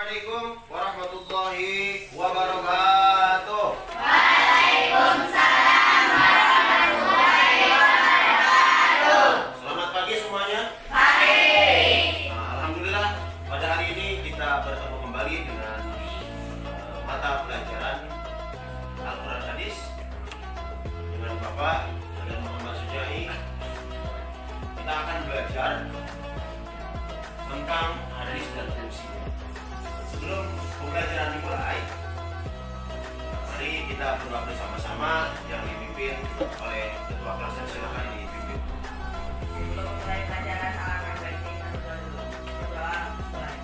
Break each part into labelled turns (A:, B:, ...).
A: Assalamualaikum warahmatullahi wabarakatuh.
B: Waalaikumsalam warahmatullahi wabarakatuh.
A: Selamat pagi semuanya.
B: Pagi.
A: Alhamdulillah pada hari ini kita bertemu kembali dengan mata pelajaran Al-Quran Hadis dengan Bapak Adam Muhammad Sujai. Kita akan belajar tentang hadis dan fungsinya. Sebelum pembelajaran dimulai, mari kita berdoa bersama-sama yang dipimpin oleh ketua kelas. Silakan dipimpin.
C: Sebelum mulai pelajaran alangkah baiknya kita berdoa dulu. Berdoa mulai.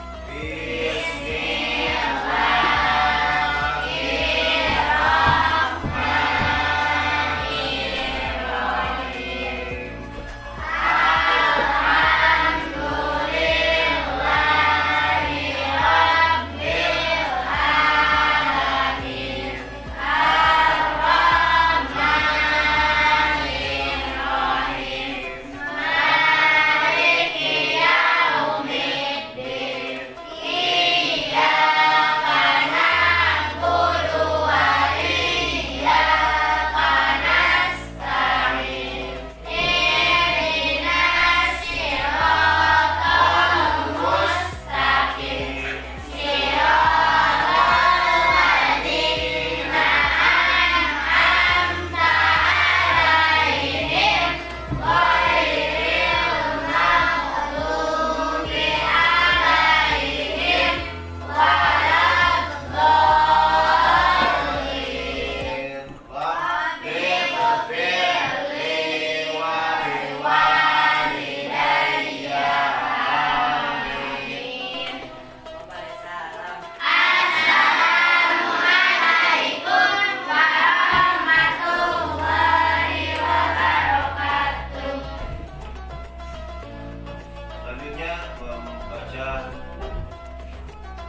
A: Selanjutnya membaca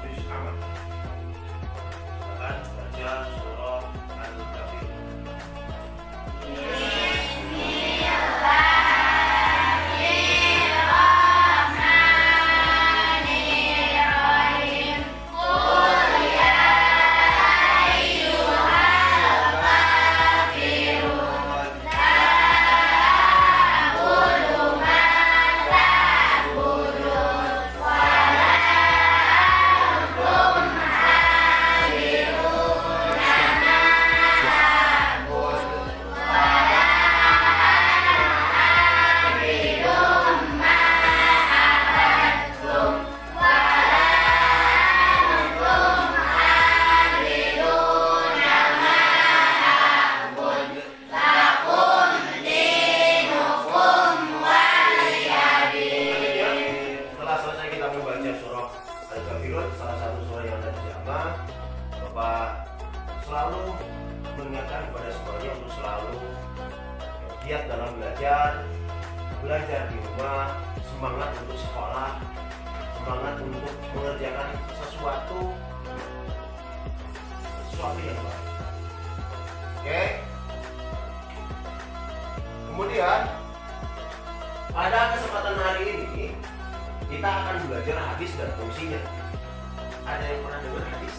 A: juz amat. Akan baca surah Al-Kafirun. Setelah selesai kita membaca surah Al-Kafirun, salah satu surah yang ada di jamaah, Bapak selalu mengingatkan kepada semuanya untuk selalu giat dalam belajar di rumah, semangat untuk sekolah, semangat untuk mengerjakan sesuatu yang baik. Oke. Kemudian pada kesempatan hari ini kita akan belajar hadis dan fungsinya. Ada yang pernah dengar hadis?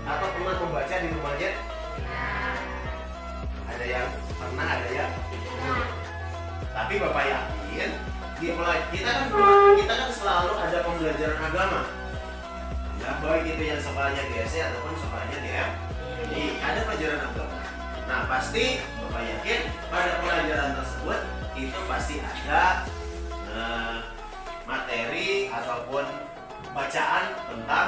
A: Atau pernah membaca di rumahnya? Ada yang pernah, ada yang belum. Tapi Bapak yakin kita kan selalu ada pembelajaran agama. Ya, baik itu yang sekolahnya di SD ataupun sekolahnya di MI, ada pelajaran agama. Nah, pasti Bapak yakin pada pelajaran tersebut itu pasti ada materi ataupun bacaan tentang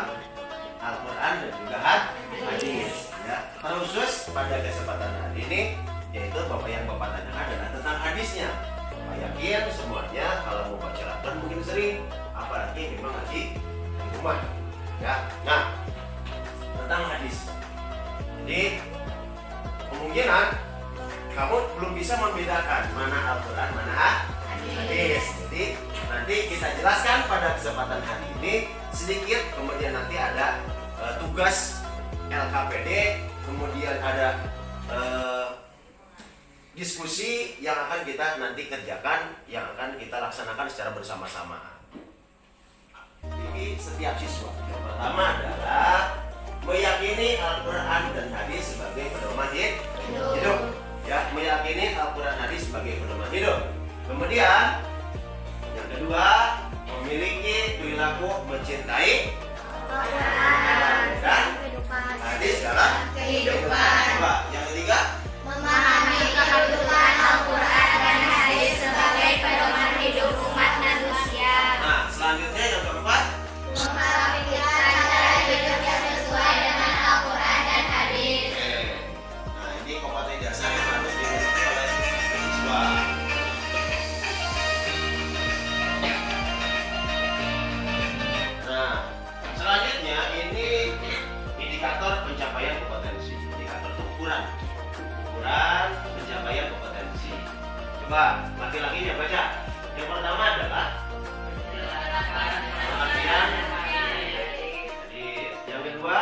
A: Al-Quran dan juga hadis. Ya, terkhusus pada kesempatan hari ini, yaitu yang Bapak tanyakan adalah tentang hadisnya. Bapak yakin semuanya kalau mau baca Al-Quran mungkin sering, apalagi memang lagi di rumah. Ya, nah tentang hadis. Jadi kemungkinan kamu belum bisa membedakan mana Al-Quran, mana hadis. Jadi nanti kita jelaskan pada kesempatan hari ini sedikit, kemudian nanti ada tugas LKPD, kemudian ada diskusi yang akan kita nanti kerjakan, yang akan kita laksanakan secara bersama-sama. Jadi setiap siswa pertama adalah meyakini Al-Quran dan hadis sebagai pedoman hidup. Ya, meyakini Al-Quran hadis sebagai pedoman hidup. Kemudian yang kedua, memiliki perilaku mencintai dan hadis dalam
B: kehidupan.
A: Coba, yang ketiga,
B: Memahami kedudukan Al-Quran dan hadis sebagai pedoman hidup umat manusia.
A: nah selanjutnya yang keempat,
B: Memperhatikan cara hidup yang sesuai dengan Al-Quran dan hadis.
A: nah ini kompetensi dasar yang harus dimiliki oleh siswa. Nah, selanjutnya ini indikator pencapaian kompetensi. Indikator itu ukuran pencapaian kompetensi. Coba laki-lakinya baca. Yang pertama adalah pengertian hadis. Yang kedua,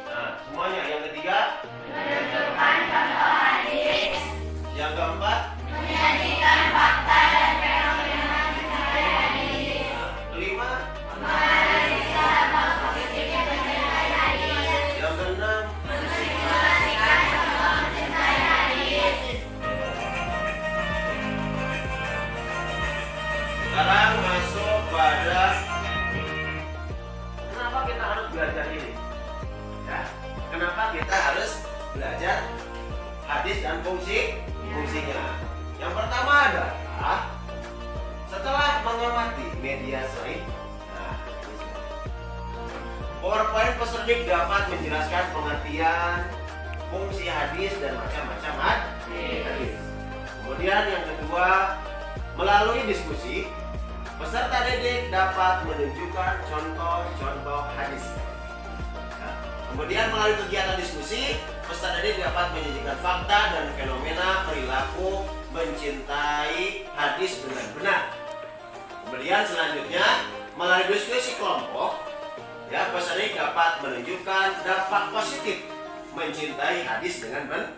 A: nah semuanya. Yang ketiga,
B: Menunjukkan contoh hadis.
A: yang keempat,
B: Menyajikan fakta dan fenomena mencari hadis.
A: nah, kelima,
B: Menganalisa dampak positif yang mencintai hadis.
A: yang keenam,
B: Mensimulasikan contoh mencintai hadis.
A: sekarang masuk pada kenapa kita harus belajar ini? Ya, kenapa kita harus belajar hadis dan fungsinya? Yang pertama adalah setelah mengamati media sosial. Nah, PowerPoint peserdik dapat menjelaskan pengertian, fungsi hadis dan macam-macam hadis. Kemudian yang kedua, melalui diskusi, peserta didik dapat menunjukkan contoh-contoh hadis. Nah, kemudian melalui kegiatan diskusi, peserta didik dapat menyajikan fakta dan fenomena perilaku mencintai hadis dengan benar. Kemudian selanjutnya, melalui diskusi kelompok, ya peserta didik dapat menunjukkan dampak positif mencintai hadis dengan benar.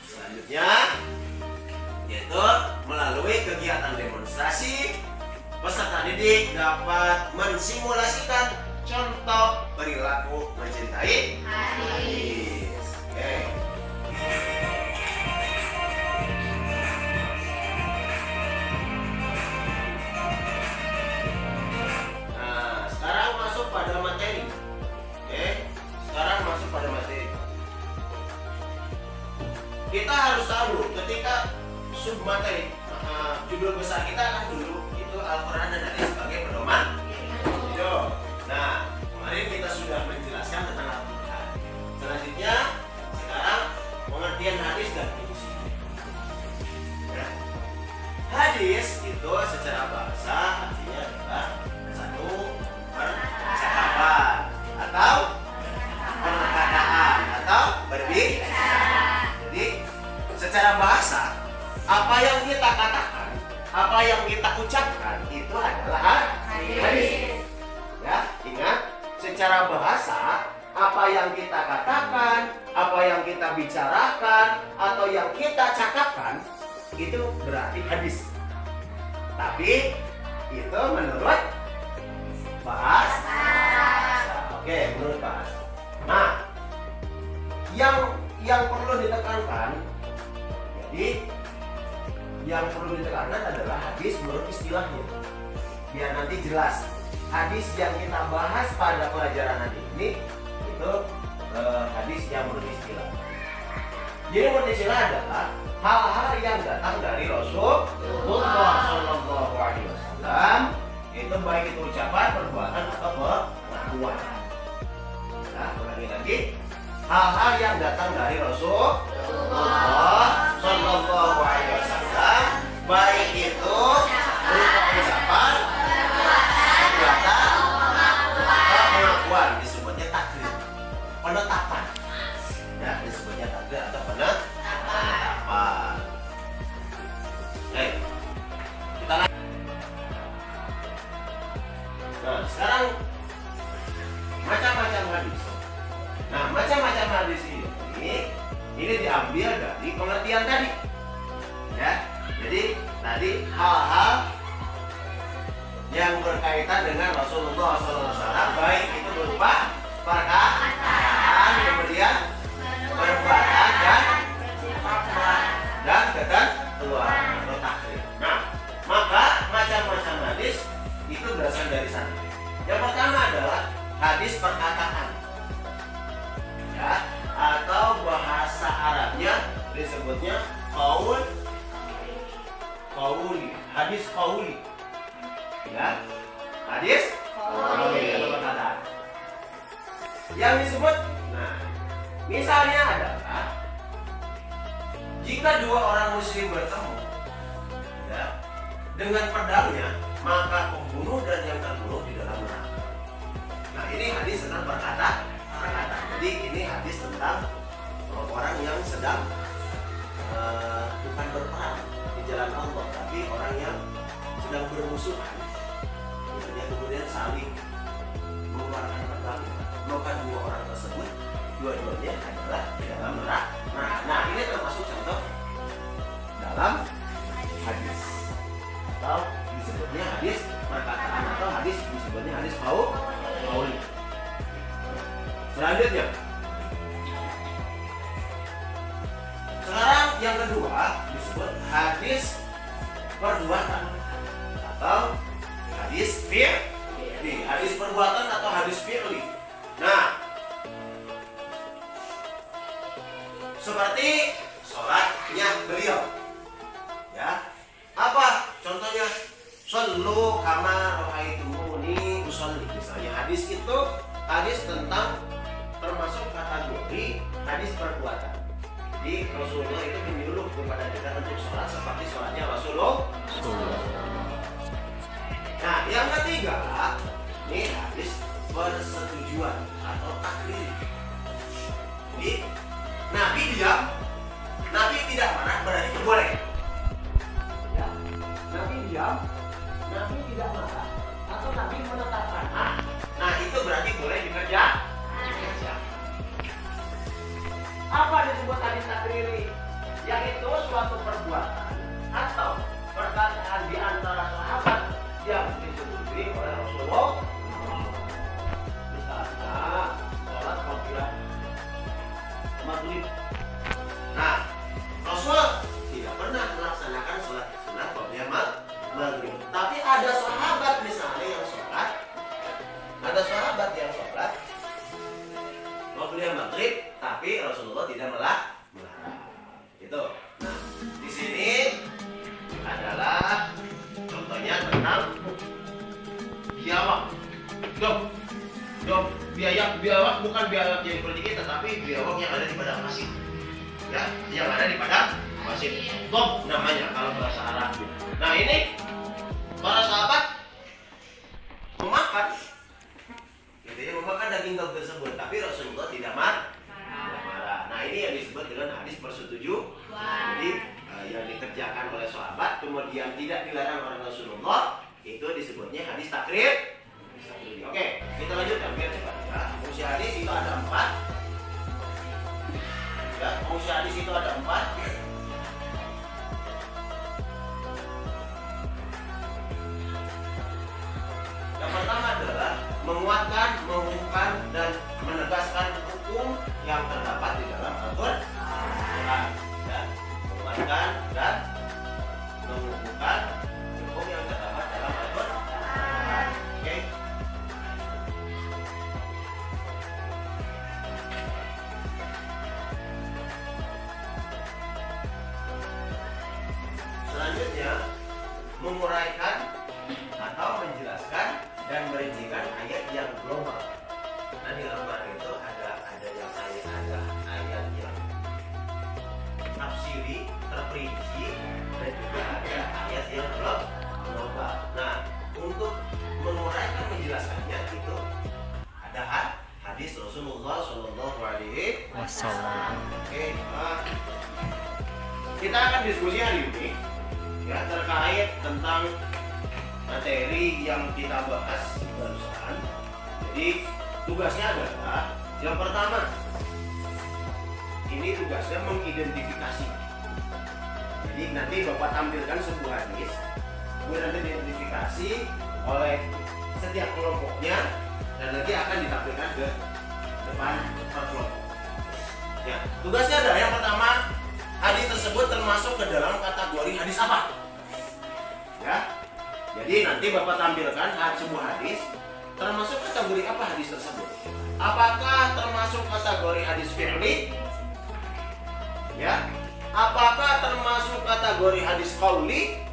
A: Selanjutnya, yaitu melalui kegiatan demonstrasi, peserta didik dapat mensimulasikan contoh perilaku mencintai hadis. Oke. Nah, sekarang masuk pada materi. Oke. Sekarang masuk pada materi. Kita harus tahu ketika submateri judul besar kita kan dulu itu Al-Quran dan hadis sebagai pedoman hidup. Nah, kemarin kita sudah menjelaskan tentang Al-Quran. Selanjutnya sekarang pengertian hadis dan fungsi. Ya. Hadis itu secara bahasa artinya adalah satu percakapan atau perkataan atau berbicara. Jadi secara bahasa apa yang kita katakan, apa yang kita ucapkan itu adalah hadis. Ya, ingat, secara bahasa apa yang kita katakan, apa yang kita bicarakan, atau yang kita cakapkan itu berarti hadis. Tapi itu menurut bahasa. Oke, menurut bahasa. Nah, yang perlu ditekankan, jadi yang perlu ditekankan adalah hadis menurut istilahnya, biar nanti jelas. Hadis yang kita bahas pada pelajaran nanti ini itu hadis yang menurut istilah. Jadi menurut istilah adalah hal-hal yang datang dari Rasulullah Shallallahu Alaihi Wasallam, itu baik itu ucapan, perbuatan atau pengakuan. Nah, ulangi lagi, hal-hal yang datang dari Rasulullah Shallallahu Alaihi Wasallam, baik itu berupa ucapan, perbuatan, atau pengakuan, disebutnya takrir, penetapan. Ya, disebutnya takrir atau penetapan. Baik, kita lanjut. Nah, sekarang macam-macam hadis. Nah, macam-macam hadis ini diambil dari pengertian tadi. Ya. Jadi tadi hal-hal yang berkaitan dengan Rasulullah SAW, baik itu berupa perkataan, kemudian perbuatan dan ketentuan atau takrir. Nah, maka macam-macam hadis itu berasal dari sana. Yang pertama adalah hadis perkataan, ya, atau bahasa Arabnya disebutnya qauli, hadis qauli, ya, hadis qauli atau perkataan. Yang disebut, nah, misalnya adalah jika dua orang muslim bertemu, ya, dengan pedangnya, maka pembunuh dan yang terbunuh di dalam neraka. Nah, ini hadis tentang perkataan. Jadi ini hadis tentang orang yang sedang bukan berperang di jalan Allah, tapi orang yang sedang bermusuhan. Kemudian saling mengeluarkan pedang. Maka dua orang tersebut dua-duanya adalah di dalam neraka. Nah, ini termasuk contoh dalam hadis, atau disebutnya hadis perkataan, atau hadis disebutnya hadis qauli. Selanjutnya, sekarang yang kedua disebut hadis perbuatan atau hadis fi'li. Hadis perbuatan atau hadis fi'li. Nah, seperti sholatnya beliau, ya. Apa contohnya? Shallu kama ra'aitumuni usolli. Misalnya hadis itu hadis tentang, termasuk kategori hadis perbuatan. Jadi Rasulullah itu menyuruh kepada kita untuk sholat seperti sholatnya Rasulullah. Nah, yang ketiga, ini hadis persetujuan atau takrir. Jadi Nabi diam, Nabi tidak marah, berarti itu boleh. Ya. Nabi diam, Nabi tidak marah, atau Nabi menetapkan. Nah, itu berarti boleh dikerjakan. Apa disebut hadis takriri? Yaitu suatu perbuatan atau perkataan di antara sahabat yang disetujui oleh Rasulullah. Misalnya sholat fardiyah maghrib. Nah, Rasul tidak pernah melaksanakan sholat sunat fardiyah maghrib. Tapi ada sahabat misalnya yang sholat, ada sahabat yang sholat fardiyah maghrib, tapi Rasulullah tidak melarang. Itu. Nah, di sini adalah contohnya tentang biawak. Biawak bukan biawak yang seperti kita, tapi biawak yang ada di padang pasir. Ya, yang ada di padang pasir. Dom namanya kalau bahasa Arab. Nah, ini para sahabat memakan, gitu ya, memakan daging dom tersebut, tapi Rasulullah tidak marah. Nah, ini yang disebut dengan hadis persetujuan. Jadi yang dikerjakan oleh sahabat kemudian tidak dilarang oleh Rasulullah, itu disebutnya hadis takrir. Oke, kita lanjutkan biar cepat ya. Fungsi hadis itu ada 4. Ya, fungsi hadis itu ada 4. Yang pertama adalah menguatkan, mengumumkan, dan menegaskan hukum yang terdapat di dalam Al-Quran. Ya, menguatkan dan mengumumkan hukum yang terdapat dalam Al-Quran. Oke. Selanjutnya, menguraikan atau menjelaskan dan merincikan ayat yang global. Nah, di global itu ada yang ayat yang tafsiri, terperinci, dan juga ada ayat yang global. Nah, untuk menguraikan menjelaskannya itu ada hadis Rasulullah Shallallahu Alaihi Wasallam. Oke, kita akan diskusi hari ini ya terkait tentang materi yang kita bahas barusan. Jadi tugasnya adalah yang pertama, ini tugasnya mengidentifikasi. Jadi nanti Bapak tampilkan sebuah hadis, kemudian nanti identifikasi oleh setiap kelompoknya dan nanti akan ditampilkan ke depan per kelompok. Ya, tugasnya adalah yang pertama, hadis tersebut termasuk ke dalam kategori hadis apa? Ya, jadi nanti Bapak tampilkan sebuah hadis termasuk kategori apa hadis tersebut. Apakah termasuk kategori hadis fi'li? Ya, apakah termasuk kategori hadis qauli?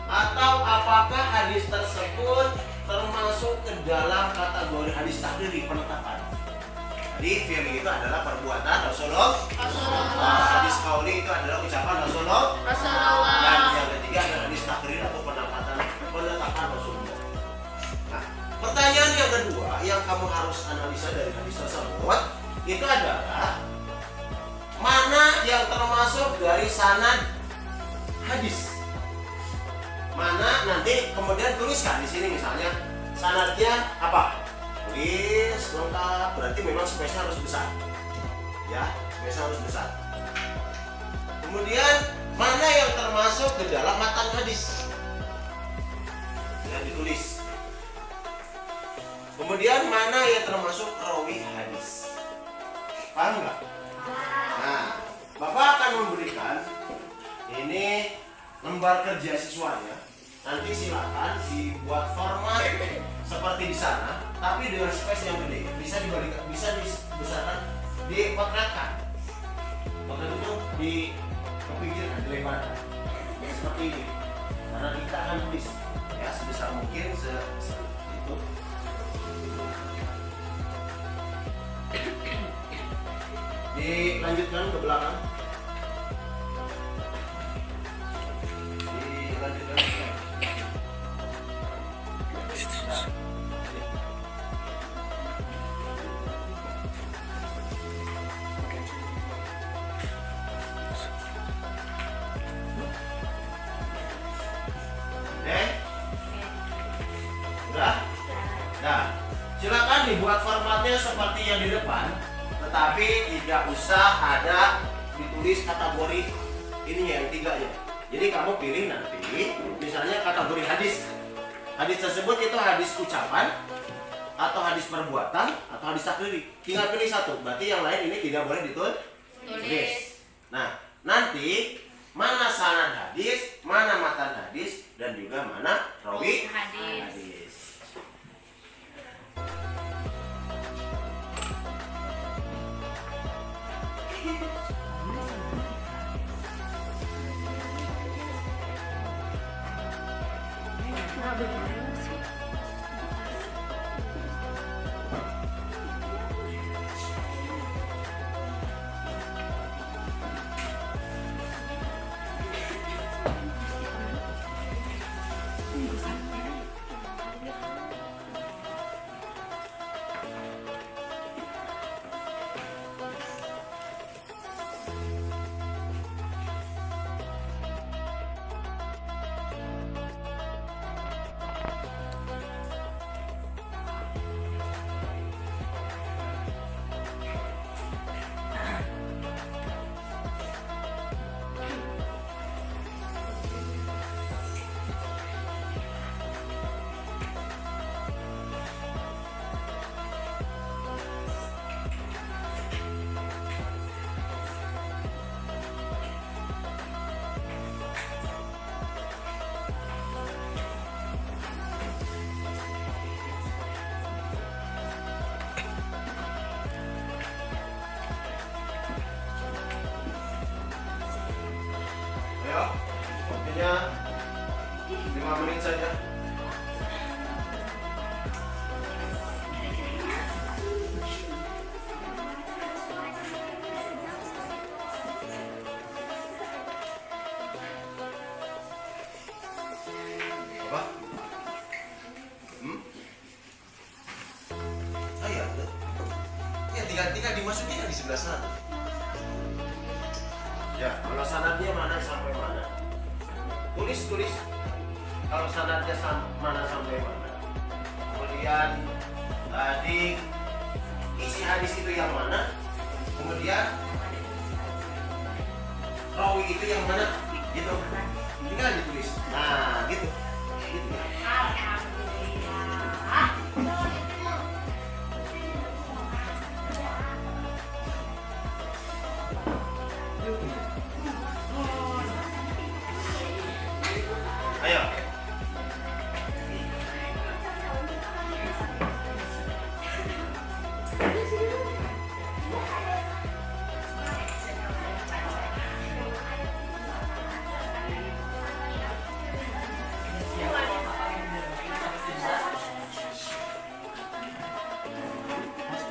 A: Atau apakah hadis tersebut termasuk ke dalam kategori hadis takdiri, penetapan? Jadi fi'li itu adalah perbuatan Rasulullah. Hadis qauli itu adalah ucapan Rasulullah. Dan yang ketiga adalah hadis takdir atau penetapan Rasulullah. Nah, pertanyaan yang kedua yang kamu harus analisa dari hadis tersebut itu adalah mana yang termasuk dari sanad hadis. Mana nanti kemudian tuliskan di sini misalnya sanadnya apa? Tulis lengkap, berarti memang space-nya harus besar. Ya, space-nya harus besar. Kemudian mana yang termasuk ke dalam matan hadis? Ya, ditulis. Kemudian mana yang termasuk rawi hadis? Paham nggak? Nah, Bapak akan memberikan ini lembar kerja siswanya. Nanti silakan dibuat format seperti di sana, tapi dengan space yang gede. Bisa dibalikan, bisa dibesarkan, dipotretkan. Potret itu dipinggirkan, dilebarkan seperti ini. Karena kita akan tulis ya sebesar mungkin itu. Dilanjutkan ke belakang. Dilanjutkan ke belakang. Nah, silakan dibuat formatnya seperti yang di depan, tetapi tidak usah ada ditulis kategori ini yang tiganya. Jadi kamu pilih nanti, misalnya kategori hadis. Hadis tersebut itu hadis ucapan, atau hadis perbuatan, atau hadis takdiri. Tinggal pilih satu. Berarti yang lain ini tidak boleh ditulis. Nah, nanti mana sanad hadis, mana matan hadis, dan juga mana rawi hadis. Waktunya 5 menit saja. Apa? Tinggal dimasukin di sebelah sana. Ya, kalau sanadnya mana sampai mana? Tulis. Kalau sanadnya mana sampai mana. Kemudian tadi isi hadis itu yang mana? Kemudian rawi itu yang mana? Gitu. Tinggal ditulis. Nah, gitu.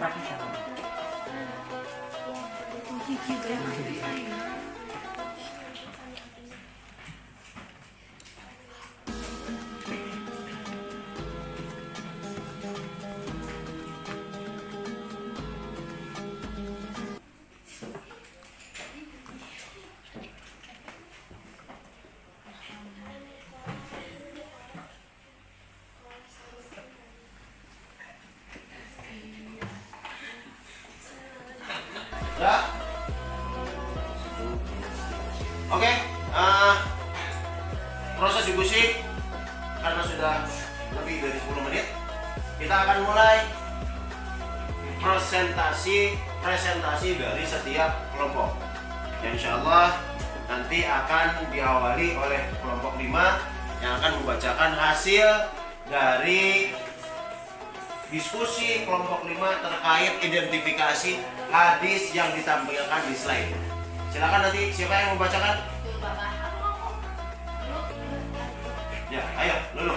C: Profesor.
A: Ya. Oke, proses diskusi karena sudah lebih dari 10 menit, kita akan mulai presentasi dari setiap kelompok. Yang insya Allah nanti akan diawali oleh kelompok 5 yang akan membacakan hasil dari diskusi kelompok 5 terkait identifikasi hadis yang ditampilkan di slide. Silakan nanti siapa yang membacakan? Ya, ayo, Lulu.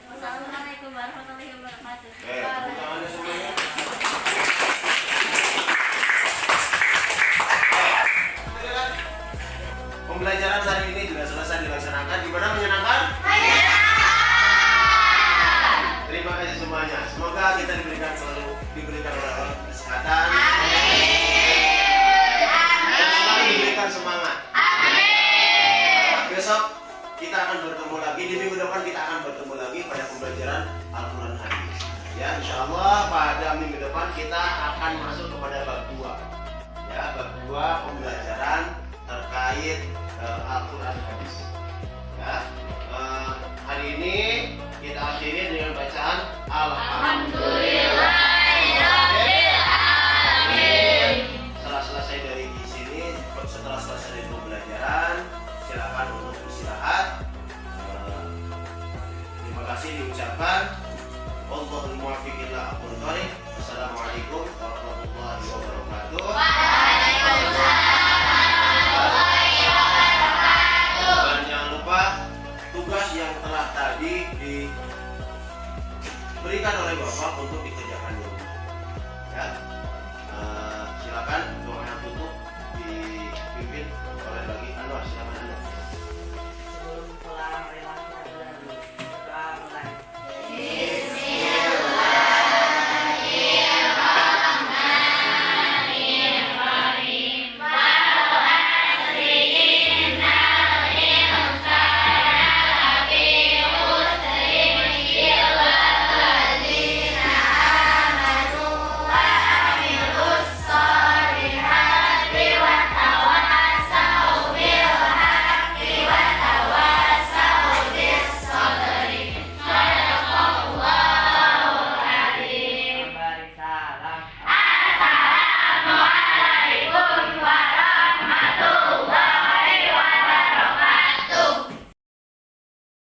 B: Wassalamualaikum warahmatullahi wabarakatuh.
A: Tepuk tangannya semuanya. Pembelajaran hari ini juga selesai dilaksanakan. Gimana, menyenangkan? Terima kasih semuanya. Semoga kita selalu diberikan oleh Allah kesehatan. Dan selalu diberikan semangat. Besok kita akan bertemu lagi, di minggu depan kita akan bertemu lagi pada pembelajaran Al-Quran hadis. Ya, insya Allah pada minggu depan kita akan masuk kepada bab 2. Ya, bab 2 pembelajaran terkait Al-Quran hadis. Ya, hari ini kita akhiri dengan bacaan Alhamdulillah.